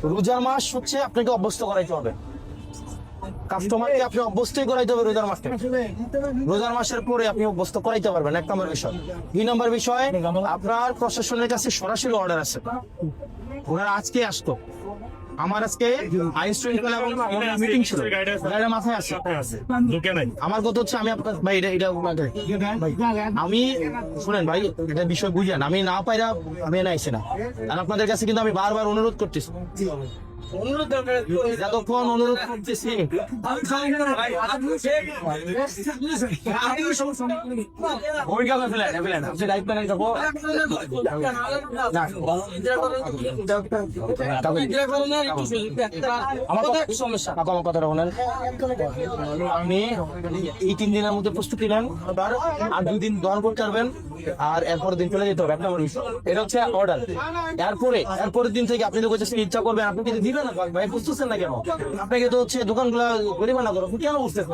রোজার মাস হচ্ছে আপনাকে অভ্যস্ত করাইতে হবে, কাস্টমারকে আপনি অভ্যস্তই করাইতে হবে রোজার মাসে। রোজার মাসের পরে আপনি অভ্যস্ত করাইতে পারবেন, 1 নম্বর বিষয়। 2 নম্বর বিষয়, আপনার প্রশাসনের কাছে সরাসরি অর্ডার আছে। ওনারা আজকে আসতো, আমার আজকে আইন শৃঙ্খলা এবং মিটিং ছিল, গাড়ির মাথায় আছে। আমার কথা হচ্ছে আমি আপনার ভাই এটা ভাই, আমি শুনেন ভাই, এটা বিষয় বুঝেন, আমি না পাইরা আমি এনে আইছি না। আর আপনাদের কাছে কিন্তু আমি বারবার অনুরোধ করতেছি, যতক্ষণ অনুরোধ করতেছি আমার কথাটা বলেন। আপনি এই 3 দিনের মধ্যে প্রস্তুতি নেন, আর 2 দিন দহন করতে পারবেন, আর এরপরের দিন চলে যেতে হবে। এটা হচ্ছে অর্ডার। এরপরের দিন থেকে আপনি তো ইচ্ছা করবেন, আপনি কিন্তু দিবেন না ভাই, বুঝতেছেন না কেন? আপনাকে তো হচ্ছে দোকানগুলা গরিব না করো, কেন বুঝতেছেন?